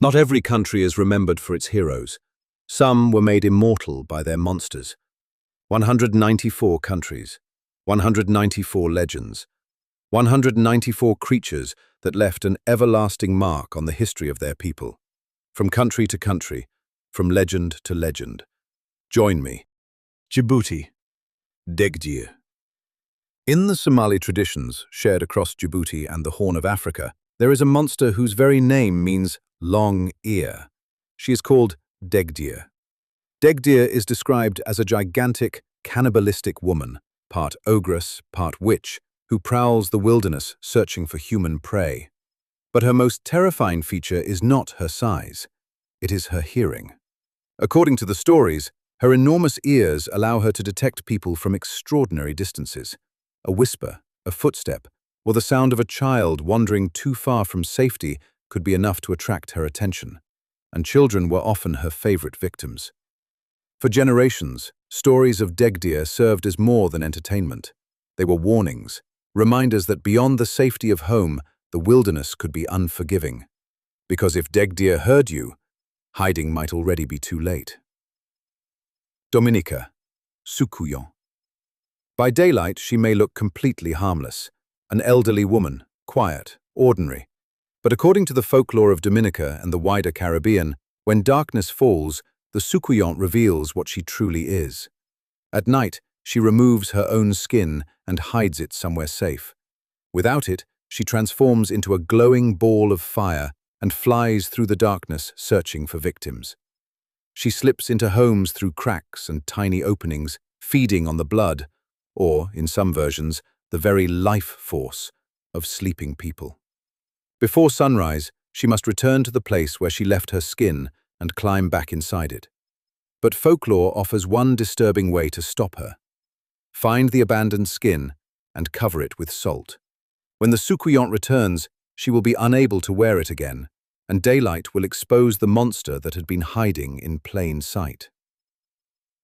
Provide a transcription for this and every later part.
Not every country is remembered for its heroes. Some were made immortal by their monsters. 194 countries, 194 legends, 194 creatures that left an everlasting mark on the history of their people. From country to country, from legend to legend. Join me. Djibouti. Dhegdheer. In the Somali traditions shared across Djibouti and the Horn of Africa, there is a monster whose very name means long ear. She is called Dhegdheer. Dhegdheer is described as a gigantic, cannibalistic woman, part ogress, part witch, who prowls the wilderness searching for human prey. But her most terrifying feature is not her size. It is her hearing. According to the stories, her enormous ears allow her to detect people from extraordinary distances. A whisper, a footstep, or the sound of a child wandering too far from safety could be enough to attract her attention, and children were often her favorite victims. For generations, stories of Dhegdheer served as more than entertainment. They were warnings, reminders that beyond the safety of home, the wilderness could be unforgiving. Because if Dhegdheer heard you, hiding might already be too late. Dominica, Soucouyant. By daylight, she may look completely harmless, an elderly woman, quiet, ordinary. But according to the folklore of Dominica and the wider Caribbean, when darkness falls, the Soucouyant reveals what she truly is. At night, she removes her own skin and hides it somewhere safe. Without it, she transforms into a glowing ball of fire and flies through the darkness searching for victims. She slips into homes through cracks and tiny openings, feeding on the blood, or, in some versions, the very life force of sleeping people. Before sunrise, she must return to the place where she left her skin and climb back inside it. But folklore offers one disturbing way to stop her. Find the abandoned skin and cover it with salt. When the Soucouyant returns, she will be unable to wear it again, and daylight will expose the monster that had been hiding in plain sight.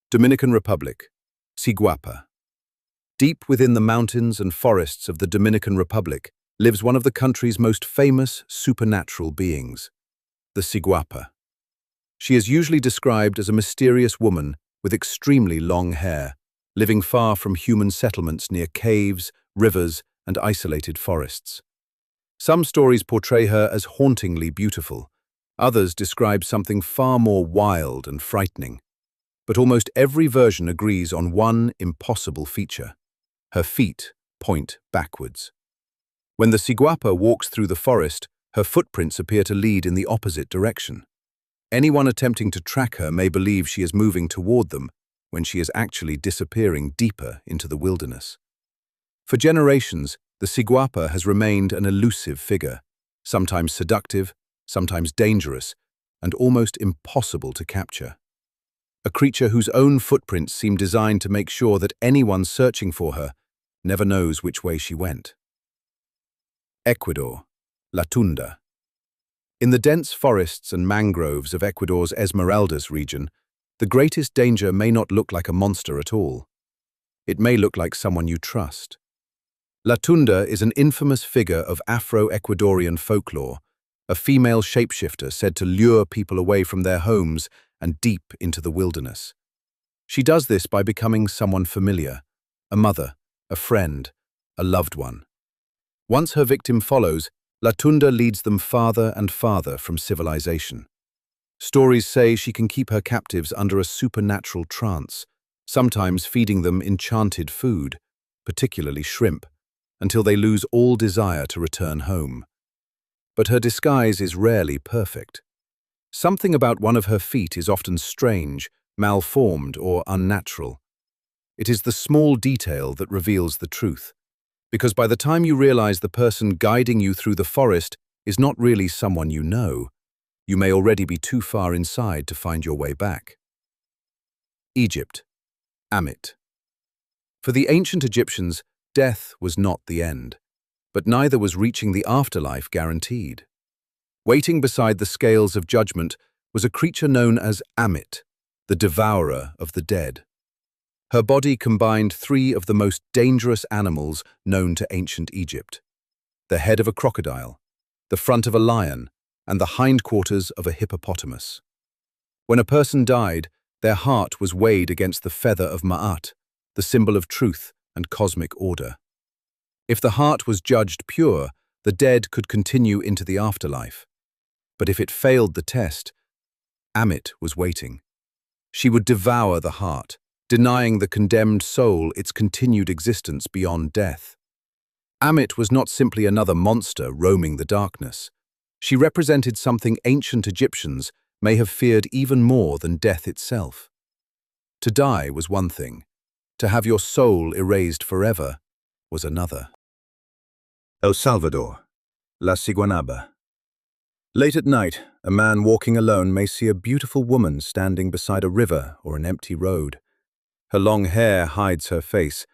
Dominican Republic, Ciguapa. Deep within the mountains and forests of the Dominican Republic lives one of the country's most famous supernatural beings, the Ciguapa. She is usually described as a mysterious woman with extremely long hair, living far from human settlements near caves, rivers, and isolated forests. Some stories portray her as hauntingly beautiful. Others describe something far more wild and frightening. But almost every version agrees on one impossible feature. Her feet point backwards. When the Ciguapa walks through the forest, her footprints appear to lead in the opposite direction. Anyone attempting to track her may believe she is moving toward them, when she is actually disappearing deeper into the wilderness. For generations, the Ciguapa has remained an elusive figure, sometimes seductive, sometimes dangerous, and almost impossible to capture. A creature whose own footprints seem designed to make sure that anyone searching for her never knows which way she went. Ecuador, Tunda. In the dense forests and mangroves of Ecuador's Esmeraldas region, the greatest danger may not look like a monster at all. It may look like someone you trust. Tunda is an infamous figure of Afro-Ecuadorian folklore, a female shapeshifter said to lure people away from their homes and deep into the wilderness. She does this by becoming someone familiar, a mother, a friend, a loved one. Once her victim follows, Tunda leads them farther and farther from civilization. Stories say she can keep her captives under a supernatural trance, sometimes feeding them enchanted food, particularly shrimp, until they lose all desire to return home. But her disguise is rarely perfect. Something about one of her feet is often strange, malformed, or unnatural. It is the small detail that reveals the truth, because by the time you realize the person guiding you through the forest is not really someone you know, you may already be too far inside to find your way back. Egypt, Ammit. For the ancient Egyptians, death was not the end, but neither was reaching the afterlife guaranteed. Waiting beside the scales of judgment was a creature known as Ammit, the devourer of the dead. Her body combined three of the most dangerous animals known to ancient Egypt: the head of a crocodile, the front of a lion, and the hindquarters of a hippopotamus. When a person died, their heart was weighed against the feather of Ma'at, the symbol of truth and cosmic order. If the heart was judged pure, the dead could continue into the afterlife. But if it failed the test, Ammit was waiting. She would devour the heart, denying the condemned soul its continued existence beyond death. Ammit was not simply another monster roaming the darkness. She represented something ancient Egyptians may have feared even more than death itself. To die was one thing. To have your soul erased forever was another. El Salvador, La Siguanaba. Late at night, a man walking alone may see a beautiful woman standing beside a river or an empty road. Her long hair hides her face.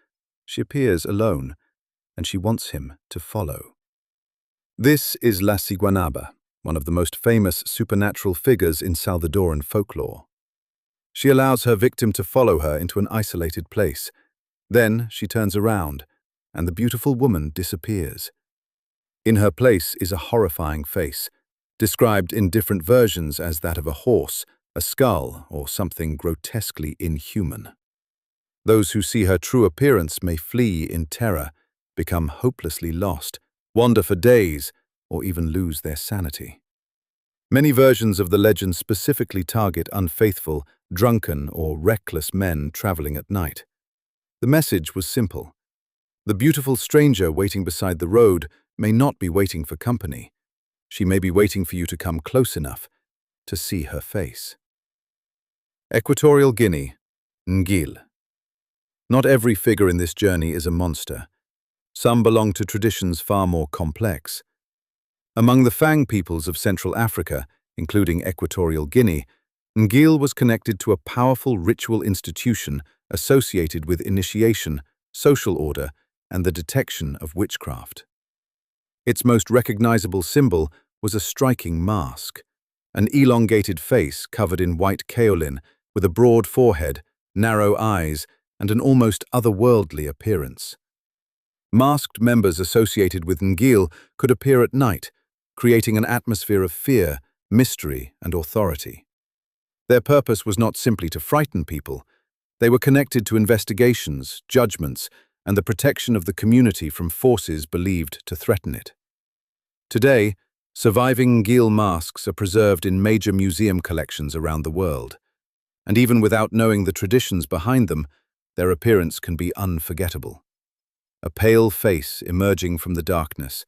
She appears alone, and she wants him to follow. This is La Siguanaba, one of the most famous supernatural figures in Salvadoran folklore. She allows her victim to follow her into an isolated place. Then she turns around, and the beautiful woman disappears. In her place is a horrifying face, described in different versions as that of a horse, a skull, or something grotesquely inhuman. Those who see her true appearance may flee in terror, become hopelessly lost, wander for days, or even lose their sanity. Many versions of the legend specifically target unfaithful, drunken, or reckless men traveling at night. The message was simple. The beautiful stranger waiting beside the road may not be waiting for company. She may be waiting for you to come close enough to see her face. Equatorial Guinea, Ngil. Not every figure in this journey is a monster. Some belong to traditions far more complex. Among the Fang peoples of Central Africa, including Equatorial Guinea, Ngil was connected to a powerful ritual institution associated with initiation, social order, and the detection of witchcraft. Its most recognizable symbol was a striking mask, an elongated face covered in white kaolin with a broad forehead, narrow eyes, and an almost otherworldly appearance. Masked members associated with Ngil could appear at night, creating an atmosphere of fear, mystery, and authority. Their purpose was not simply to frighten people. They were connected to investigations, judgments, and the protection of the community from forces believed to threaten it. Today, surviving Ngil masks are preserved in major museum collections around the world. And even without knowing the traditions behind them, their appearance can be unforgettable. A pale face emerging from the darkness,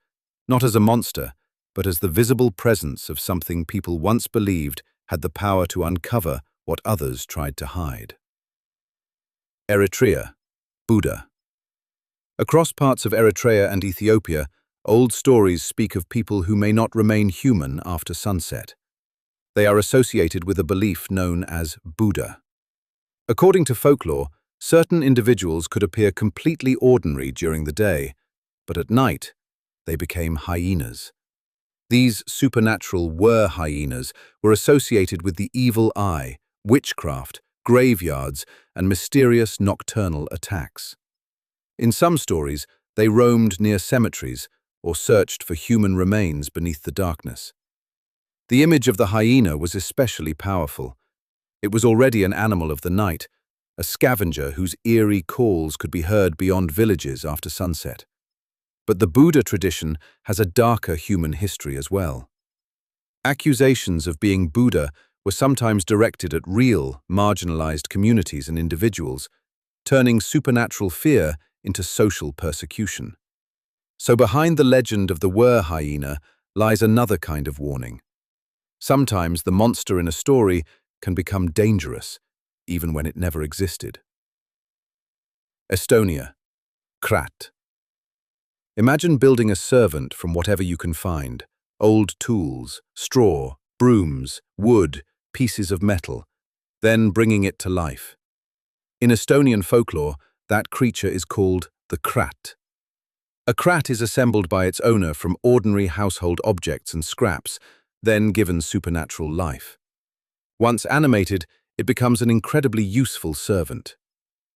not as a monster, but as the visible presence of something people once believed had the power to uncover what others tried to hide. Eritrea, Buda. Across parts of Eritrea and Ethiopia, old stories speak of people who may not remain human after sunset. They are associated with a belief known as Buda. According to folklore, certain individuals could appear completely ordinary during the day, but at night, they became hyenas. These supernatural hyenas were associated with the evil eye, witchcraft, graveyards, and mysterious nocturnal attacks. In some stories, they roamed near cemeteries or searched for human remains beneath the darkness. The image of the hyena was especially powerful. It was already an animal of the night, a scavenger whose eerie calls could be heard beyond villages after sunset. But the Buda tradition has a darker human history as well. Accusations of being Buda were sometimes directed at real, marginalized communities and individuals, turning supernatural fear into social persecution. So behind the legend of the hyena lies another kind of warning. Sometimes the monster in a story can become dangerous, even when it never existed. Estonia, Kratt. Imagine building a servant from whatever you can find: old tools, straw, brooms, wood, pieces of metal, then bringing it to life. In Estonian folklore, that creature is called the Kratt. A Kratt is assembled by its owner from ordinary household objects and scraps, then given supernatural life. Once animated, it becomes an incredibly useful servant.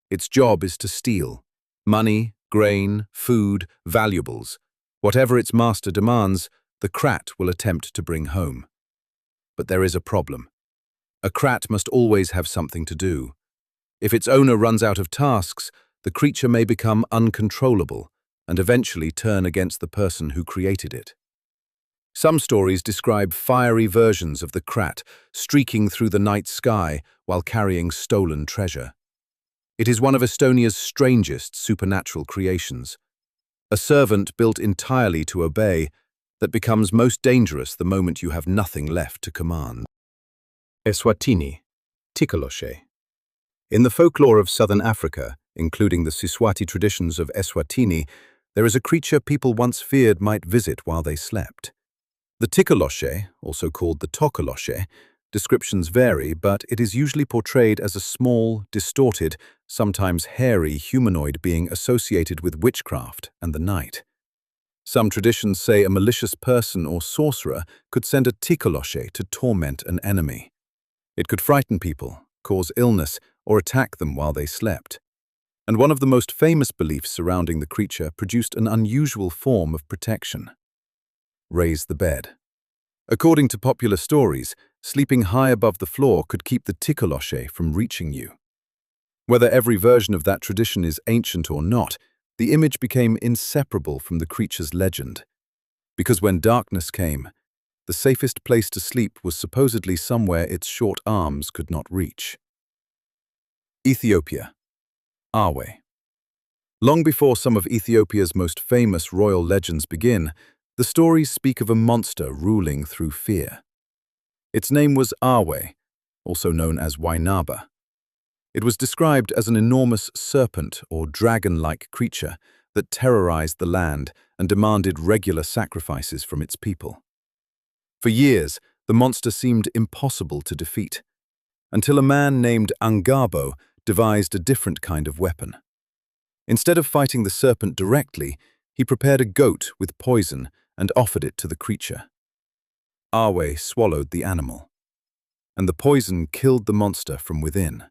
Its job is to steal money, grain, food, valuables. Whatever its master demands, the Kratt will attempt to bring home. But there is a problem. A Kratt must always have something to do. If its owner runs out of tasks, the creature may become uncontrollable and eventually turn against the person who created it. Some stories describe fiery versions of the Kratt streaking through the night sky while carrying stolen treasure. It is one of Estonia's strangest supernatural creations, a servant built entirely to obey that becomes most dangerous the moment you have nothing left to command. Eswatini, Tikoloshe. In the folklore of southern Africa, including the Siswati traditions of Eswatini, there is a creature people once feared might visit while they slept. The Tikoloshe, also called the Tikoloshe, descriptions vary, but it is usually portrayed as a small, distorted, sometimes hairy humanoid being associated with witchcraft and the night. Some traditions say a malicious person or sorcerer could send a Tikoloshe to torment an enemy. It could frighten people, cause illness, or attack them while they slept. And one of the most famous beliefs surrounding the creature produced an unusual form of protection. Raise the bed. According to popular stories, sleeping high above the floor could keep the Tikoloshe from reaching you. Whether every version of that tradition is ancient or not, the image became inseparable from the creature's legend. Because when darkness came, the safest place to sleep was supposedly somewhere its short arms could not reach. Ethiopia. Arwe. Long before some of Ethiopia's most famous royal legends begin, the stories speak of a monster ruling through fear. Its name was Arwe, also known as Siguanaba. It was described as an enormous serpent or dragon-like creature that terrorized the land and demanded regular sacrifices from its people. For years, the monster seemed impossible to defeat, until a man named Ngabo devised a different kind of weapon. Instead of fighting the serpent directly, he prepared a goat with poison and offered it to the creature. Arwe swallowed the animal, and the poison killed the monster from within.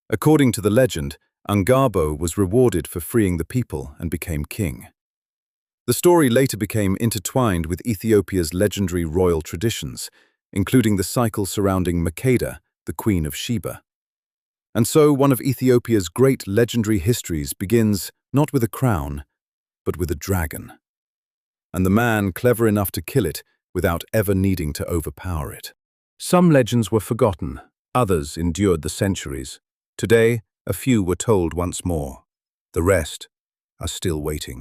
According to the legend, Ngabo was rewarded for freeing the people and became king. The story later became intertwined with Ethiopia's legendary royal traditions, including the cycle surrounding Makeda, the Queen of Sheba. And so one of Ethiopia's great legendary histories begins not with a crown, but with a dragon. And the man clever enough to kill it without ever needing to overpower it. Some legends were forgotten, others endured the centuries. Today, a few were told once more. The rest are still waiting.